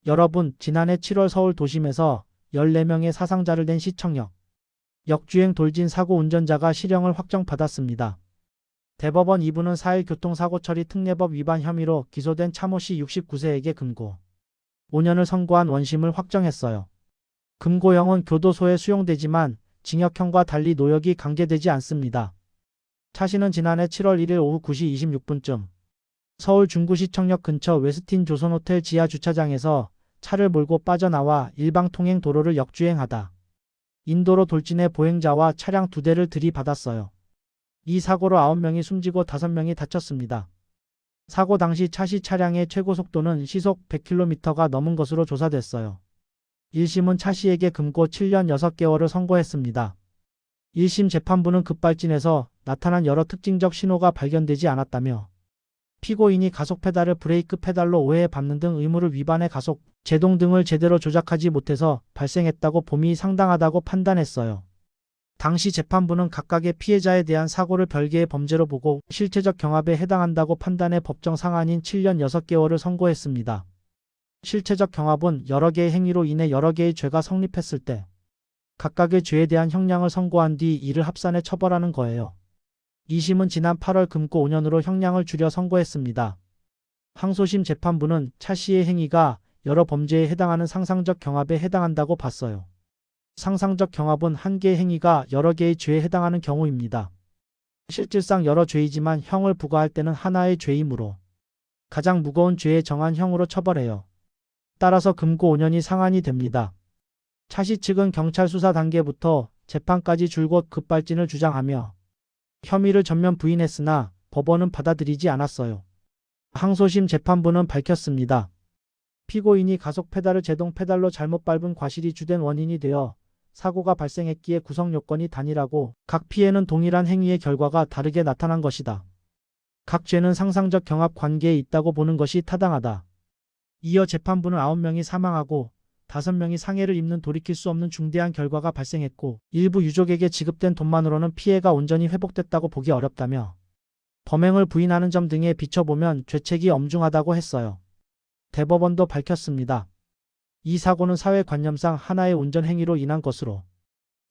여러분, 지난해 7월 서울 도심에서 14명의 사상자를 낸 시청역 역주행 돌진 사고 운전자가 실형을 확정받았습니다. 대법원 2부는 4일 교통사고 처리 특례법 위반 혐의로 기소된 차모 씨 69세에게 금고 5년을 선고한 원심을 확정했어요. 금고형은 교도소에 수용되지만 징역형과 달리 노역이 강제되지 않습니다. 차 씨는 지난해 7월 1일 오후 9시 26분쯤 서울 중구시청역 근처 웨스틴 조선호텔 지하 주차장에서 차를 몰고 빠져나와 일방통행 도로를 역주행하다 인도로 돌진해 보행자와 차량 2대를 들이받았어요. 이 사고로 9명이 숨지고 5명이 다쳤습니다. 사고 당시 차 씨 차량의 최고 속도는 시속 100km가 넘은 것으로 조사됐어요. 1심은 차 씨에게 금고 7년 6개월을 선고했습니다. 1심 재판부는 급발진에서 나타난 여러 특징적 신호가 발견되지 않았다며 피고인이 가속 페달을 브레이크 페달로 오해해 밟는 등 의무를 위반해 가속, 제동 등을 제대로 조작하지 못해서 발생했다고 봄이 상당하다고 판단했어요. 당시 재판부는 각각의 피해자에 대한 사고를 별개의 범죄로 보고 실체적 경합에 해당한다고 판단해 법정 상한인 7년 6개월을 선고했습니다. 실체적 경합은 여러 개의 행위로 인해 여러 개의 죄가 성립했을 때 각각의 죄에 대한 형량을 선고한 뒤 이를 합산해 처벌하는 거예요. 2심은 지난 8월 금고 5년으로 형량을 줄여 선고했습니다. 항소심 재판부는 차 씨의 행위가 여러 범죄에 해당하는 상상적 경합에 해당한다고 봤어요. 상상적 경합은 한 개의 행위가 여러 개의 죄에 해당하는 경우입니다. 실질상 여러 죄이지만 형을 부과할 때는 하나의 죄이므로 가장 무거운 죄에 정한 형으로 처벌해요. 따라서 금고 5년이 상한이 됩니다. 차 씨 측은 경찰 수사 단계부터 재판까지 줄곧 급발진을 주장하며 혐의를 전면 부인했으나 법원은 받아들이지 않았어요. 항소심 재판부는 밝혔습니다. 피고인이 가속 페달을 제동 페달로 잘못 밟은 과실이 주된 원인이 되어 사고가 발생했기에 구성 요건이 단일하고 각 피해는 동일한 행위의 결과가 다르게 나타난 것이다. 각 죄는 상상적 경합 관계에 있다고 보는 것이 타당하다. 이어 재판부는 9명이 사망하고 5명이 상해를 입는 돌이킬 수 없는 중대한 결과가 발생했고 일부 유족에게 지급된 돈만으로는 피해가 온전히 회복됐다고 보기 어렵다며 범행을 부인하는 점 등에 비춰보면 죄책이 엄중하다고 했어요. 대법원도 밝혔습니다. 이 사고는 사회관념상 하나의 운전 행위로 인한 것으로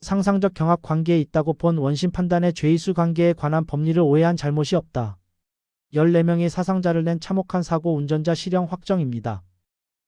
상상적 경합 관계에 있다고 본 원심 판단의 죄의수 관계에 관한 법리를 오해한 잘못이 없다. 14명의 사상자를 낸 참혹한 사고 운전자 실형 확정입니다.